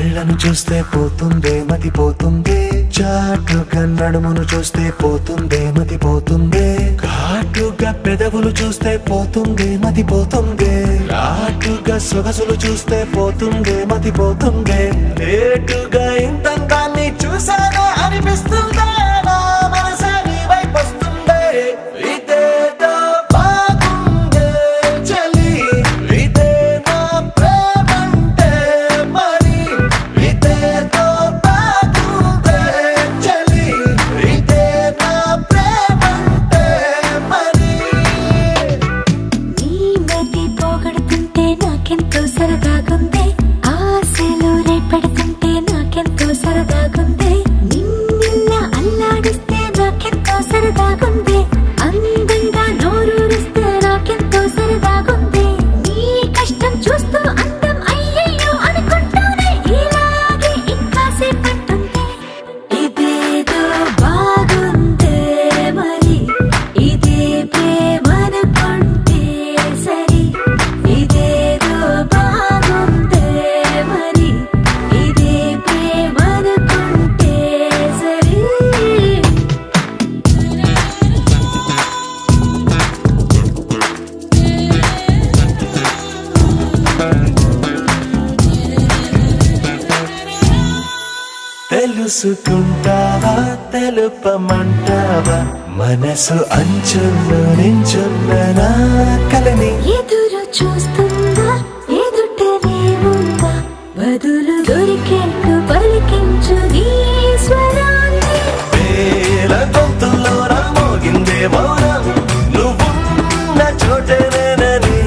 కళ్ళను చూస్తే పోతుందే మతి పోతుందే, చాటుగా నడుమును చూస్తే పోతుందే మతి పోతుందే, ఘాటుగా పెదవులు చూస్తే పోతుందే మతి పోతుందే, రాటుగా సొగసులు చూస్తే పోతుందే మతి పోతుందే, లేటుగా ఇంతందాన్ని చూసానే అనిపిస్తుందే, నా మనసే నీ వైపు వస్తుందే. ఇదేదో బాగుందే చలి, ఇదే నా ప్రేమంటే మరి, ఇదేదో బాగుందే చలి, ఇదే నా ప్రేమంటే మరి. నీ మతి పోగొడుతుంటే నాకెంతో సరదాగుంది, ఆశలు రేపెడుతుంటే నాకెంతో సరదాగుంది, నిన్నెల్లా అల్లాడిస్తే నాకెంతో సరదాగుంది, అందంగా నోరూరిస్తే నాకెంతో సరదాగుంది, నీ కష్టం చూస్తూ అందం అయ్యయ్యో అనుకుంటూనే ఇలాగే ఇంకాసేపట్టుంది. ఇదేదో బాగుందే మరి, ఇదే ప్రేమనుకుంటే సరి, ఇదేదో బాగుందే మరి, ఇదే ప్రేమనుకుంటే సరి. తెలుసుకుంటావా తెలుపమంటావా, మనసు అంచుల్లో నించున్న నా కలని, ఎదురు చూస్తుందా ఎదుటనే ఉందా, బదులు దొరికేట్టు పలికించు నీ స్వరాన్ని. వేల గొంతుల్లో నా మోగిందే మౌనం, నువ్వున్న చోటనేనని,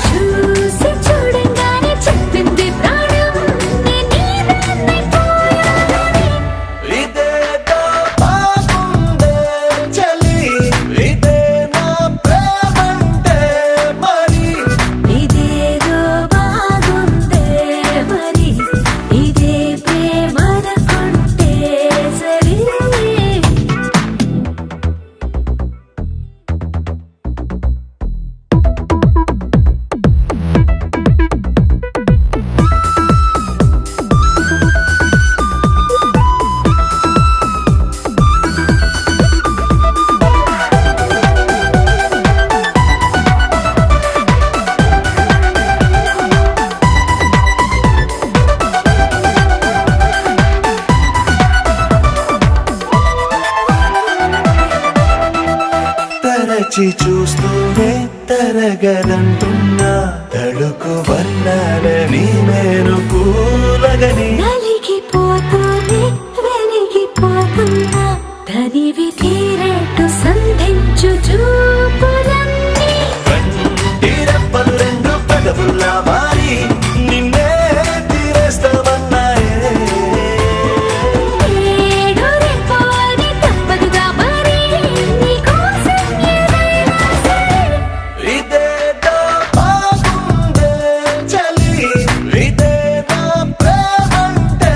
చూసి చూడంగానే చెప్పింది ప్రాణం, నీవేనైపోయానని. ఇదేదో బాగుందే చలి, ఇదే నా ప్రేమంటే మరి, ఇదేదో బాగుందే మరి, ఇదే ప్రేమనుకుంటే సరి. తరచి చూస్తూనే తరగదంటున్నా, తడుకు వర్ణాలని నేను కూలగని, నలిగిపోతూనే వెలిగిపోతున్నా, తనివి తీరేట్టు సంధించు చూపులన్నీ. కంటి రెప్పలు రెండు పెదవుల్లా మారి నిన్నే తీరేస్తామన్నాయే, ఏడు రేపో అని తప్పదుగా మరి, నీకోసం ఏదైనా సరే. ఇదేదో బాగుందే చలి, ఇదే నా ప్రేమంటే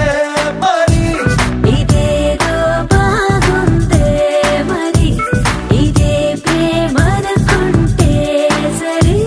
మరి, ఇదేదో బాగుందే మరి, ఇదే ప్రేమనుకుంటే సరి.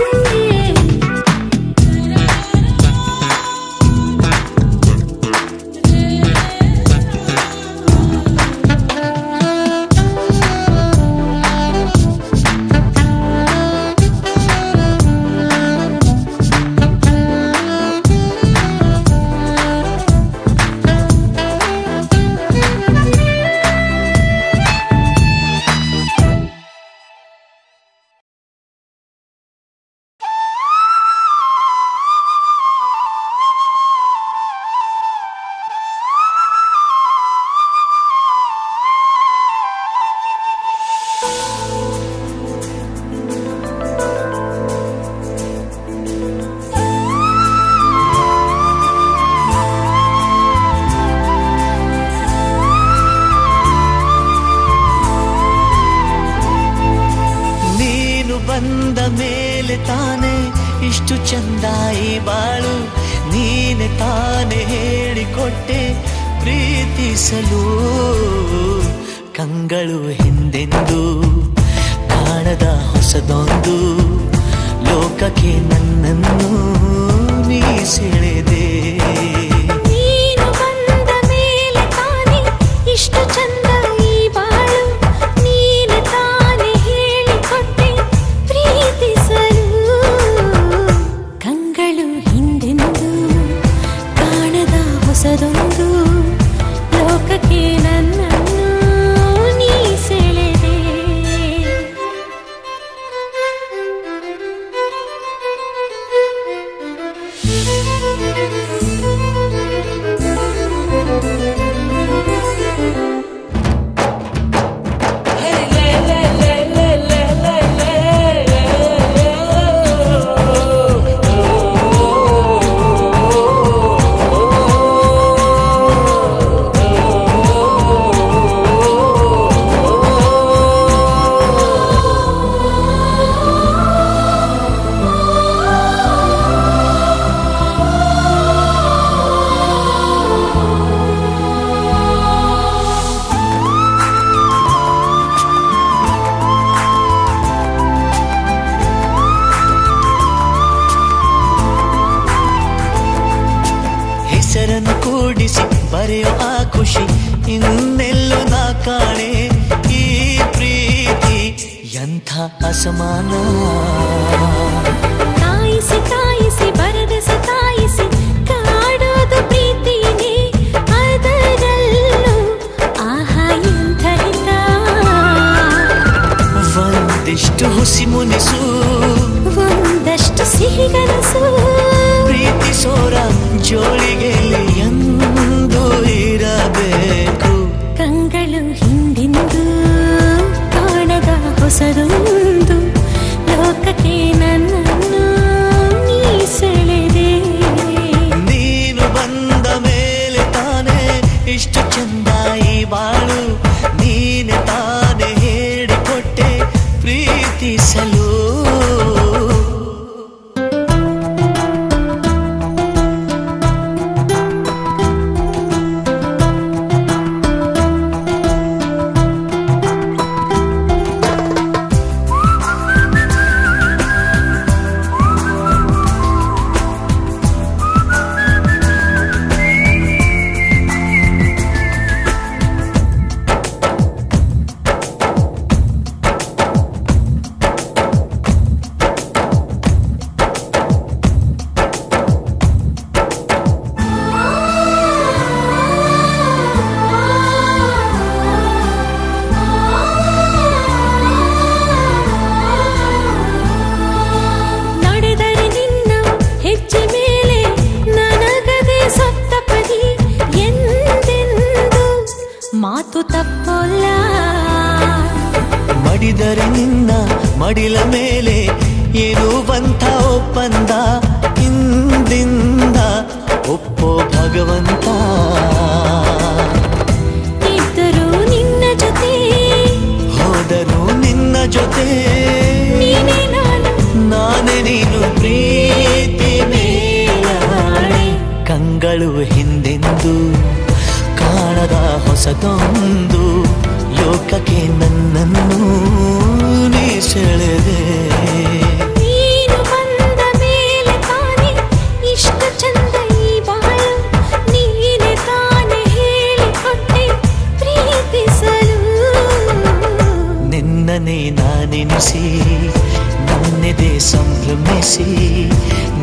ಬಂದ ಮೇಲೆ ತಾನೇ ಇಷ್ಟು ಚಂದ ಈ ಬಾಳು, ನೀನೆ ತಾನೇ ಹೇಳಿಕೊಟ್ಟೆ ಪ್ರೀತಿಸಲು, ಕಂಗಳು ಹಿಂದೆಂದು ಕಾಣದ ಹೊಸದೊಂದು ಲೋಕಕ್ಕೆ ನನ್ನನ್ನು ನೀ ಸೆಳೆದೆ. ಹೆಸರನ್ನು ಕೂಡಿಸಿ ಬರೆಯೋ ಆ ಖುಷಿ ಇನ್ನೆಲ್ಲೂ ನಾ ಕಾಣೆ. ಈ ಪ್ರೀತಿ ಎಂಥ ಅಸಮಾನ. ಕಾಯಿಸಿ ಕಾಯಿಸಿ ಬರದ ಸತಾಯಿಸಿ ಕಾಡೋದು ಪ್ರೀತಿನೇ, ಅದರಲ್ಲೂ ಆಹಾ ಎಂಥ ಹಿತ. ಒಂದಿಷ್ಟು ಹುಸಿ ಮುನಿಸು, ಒಂದಷ್ಟು ಸಿಹಿಗನಸು, ಪ್ರೀತಿಸೋರ ಜೋಳಿಗೆ ಎಂದು ಇರಬೇಕು. ಕಂಗಳು ಹಿಂದಿಂದು ಕಾಣದ ಹೊಸದೊಂದು ಲೋಕಕ್ಕೆ ನನ್ನನ್ನು ನೀ ಸೆಳೆದೆ. ನೀನು ಬಂದ ಮೇಲೆ ತಾನೇ ಇಷ್ಟು ಚಂದ ಈ ಬಾಳು, ನೀನೆ ತಾನೇ ಹೇಳಿಕೊಟ್ಟೆ ಪ್ರೀತಿಸಲು. ಮಾತು ತಪ್ಪಲ್ಲ. ಮಡಿದರೆ ನಿನ್ನ ಮಡಿಲ ಮೇಲೆ ಏನು ಬಂತ ಒಪ್ಪಂದ, ಹಿಂದಿಂದ ಒಪ್ಪೋ ಭಗವಂತ. ಇದ್ದರೂ ನಿನ್ನ ಜೊತೆ, ಹೋದರೂ ನಿನ್ನ ಜೊತೆ, ನೀನೇ ನಾನು, ನಾನೇ ನೀನು ಪ್ರೀತಿ ಮೇಲಾಣೆ. ಕಂಗಳು ಹಿಂದೆಂದು ಕಾಣದ ಹೊಸದೊಂದು ಲೋಕಕ್ಕೆ ನನ್ನನ್ನು ನೀ ಸೆಳೆದೆ. ನೀನು ಬಂದ ಮೇಲೆ ತಾನೇ ಇಷ್ಟು ಚಂದ ಈ ಬಾಳು, ನೀನೆ ತಾನೇ ಹೇಳಿಕೊಟ್ಟೆ ಪ್ರೀತಿಸಲು. ನಿನ್ನನೇ ನಾನೆನಿಸಿ ನನ್ನೆದೆ ಸಂಭ್ರಮಿಸಿ,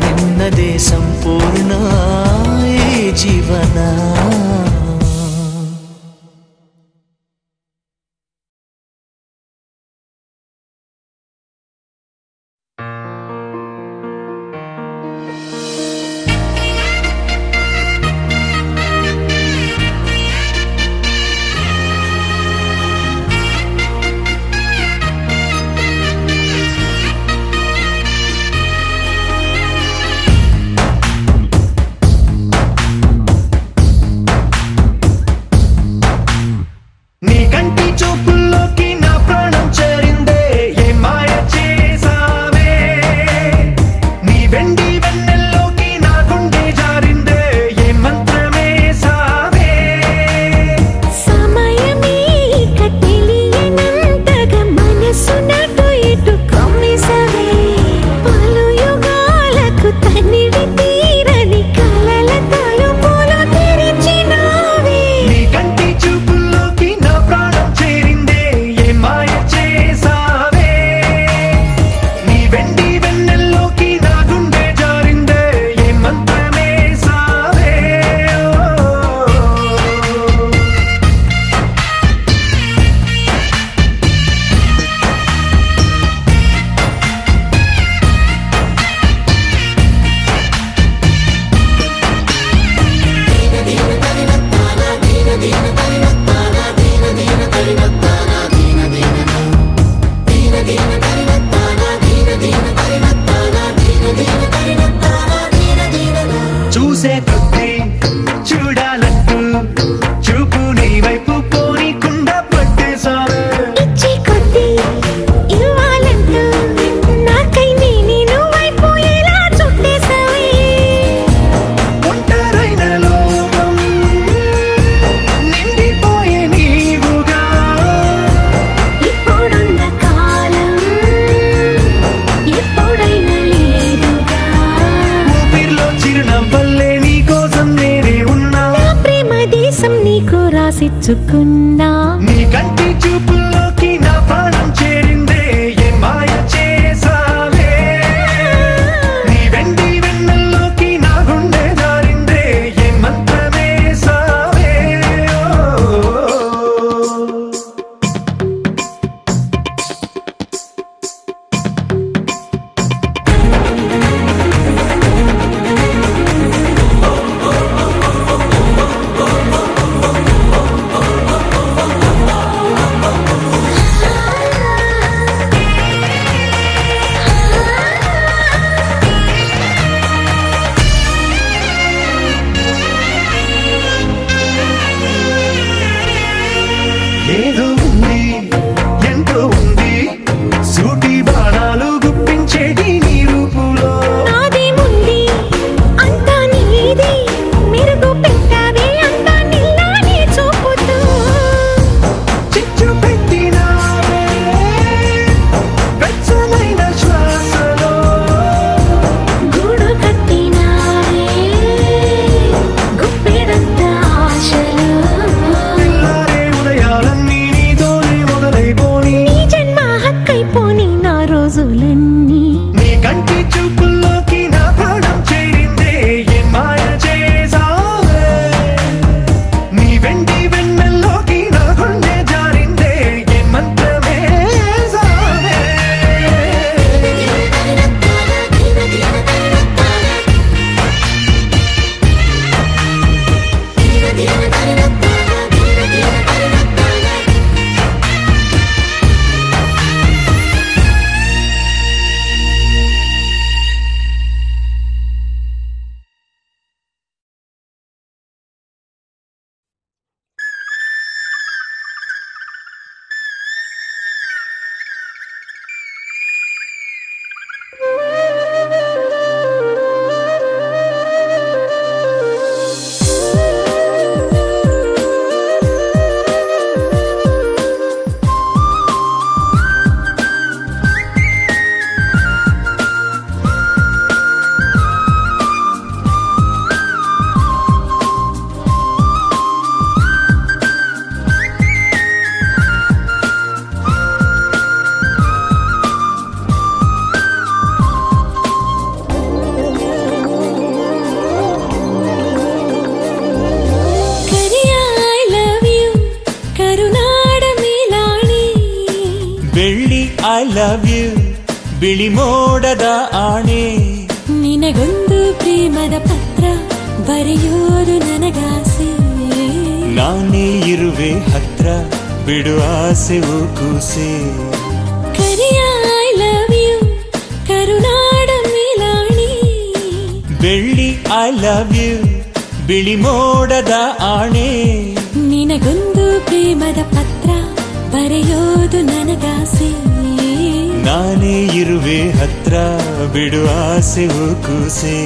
ನಿನ್ನದೇ ಸಂಪೂರ್ಣ ಈ ಜೀವನ. మనసిచ్చుకున్నా నీ కంటి చూపుల్లోకి నా ప్రాణం చేరిందే ఏ మాయ చేసావే నీ వెండి వెన్నెల్లోకి నా గుండె జారిందే ఏ మంత్రమేసావే ఏదో ఉంది ఎంతో ఉంది సూటి బాణాలు గుప్పించేటి నీ రూపులో నాదేముంది అంతా నీది మెరుగు పెట్టావే అంతా నిల్లానే చూపుతూ చిచ్చు పెట్టినావే వెచ్చనైన శ్వాసలో గూడు కట్టినావే గుప్పెడంత ఆశలు తెల్లారే ఉదయాలన్నీ నీతోనే మొదలైపోని నీ జన్మ హక్కైపోని నా రోజులన్నీ నీ కంటి చూపుల్లోకి నా ప్రాణం చేరిందే ఏ మాయ చేసావే నీ వెండి వెన్నెల్లోకి నా గుండె జారిందే ఏ మంత్రమేసావే ಕರಿಯ I love you ಕರುನಾಡ ಮೇಲಾಣಿ ಬೆಳ್ಳಿ ಐ ಲವ್ ಯು ಬಿಳಿ ಮೋಡದ ಆಣೆ ನಿನಗೊಂದು ಪ್ರೇಮದ ಪತ್ರ ಬರೆಯೋದು ನನಗಾಸೆ ನಾನೇ ಇರುವೆ ಹತ್ರ ಬಿಡು ಆಸೆವು ಕೂಸೆ ಕರಿಯ I love you ಕರುನಾಡ ಮೇಲಾಣಿ ಬೆಳ್ಳಿ ಐ ಲವ್ ಯು ಬಿಳಿ ಮೋಡದ ಆಣೆ ನಿನಗೊಂದು ಪ್ರೇಮದ ಪತ್ರ ಬರೆಯೋದು ನನಗಾಸೆ ನಾನೇ ಇರುವೆ ಹತ್ರ ಬಿಡು ಆಸೆವು ಕೂಸೆ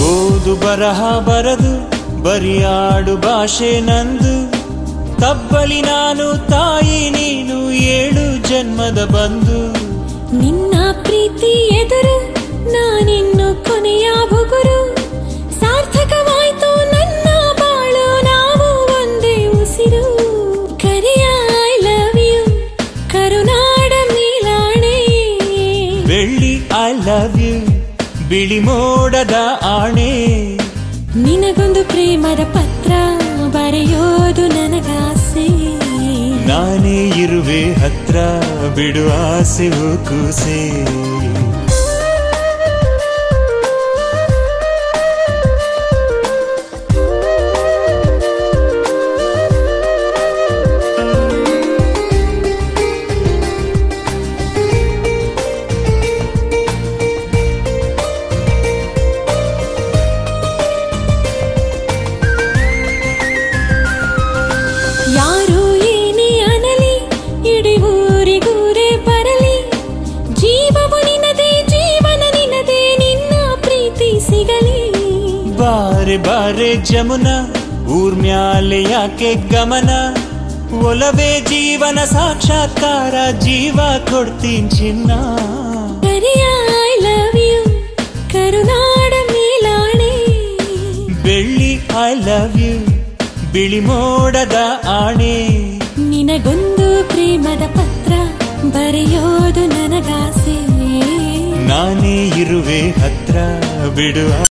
ಓದು ಬರಹ ಬರದು ಬರಿಯಾಡು ಭಾಷೆ ನಂದು ತಬ್ಬಲಿ ನಾನು ತಾಯಿ ನೀನು 7 ಜನ್ಮದ ಬಂದು ನಿನ್ನ ಪ್ರೀತಿ ಎದುರು ನಾನಿನ್ನು ಕೊನೆಯ ಬುಗುರು ಸಾರ್ಥಕವಾಯ್ತು ನನ್ನ ಬಾಳು ನಾವು ಒಂದೇ ಉಸಿರು ಕರಿಯ I love you ಕರುನಾಡ ಮೇಲಾಣೆ ಬೆಳ್ಳಿ ಐ ಲವ್ ಯು ಬಿಳಿ ಮೋಡದ ಆಣೆ ನಿನಗೊಂದು ಪ್ರೇಮದ ಪತ್ರ ಬರೆಯೋದು ನನಗಾಸೆ ನಾನೇ ಇರುವೆ ಹತ್ರ ಬಿಡು ಆಸೆವು ಕೂಸೆ ಯಾಕೆ ಜಮುನಾ ಊರ್ಮ್ಯಾಲೆ ಯಾಕೆ ಗಮನ ಒಲವೇ ಜೀವನ ಸಾಕ್ಷಾತ್ಕಾರ ಜೀವ ಕೊಡ್ತೀನಿ ಚಿನ್ನ ಐ ಲವ್ ಯು ಕರುನಾಡ ಮೇಲಾಣೆ ಬೆಳ್ಳಿ ಐ ಲವ್ ಯು ಬಿಳಿ ಮೋಡದ ಆಣೆ ನಿನಗೊಂದು ಪ್ರೇಮದ ಪತ್ರ ಬರೆಯೋದು ನನಗಾಸೆ ನಾನೇ ಇರುವೆ ಹತ್ರ ಬಿಡು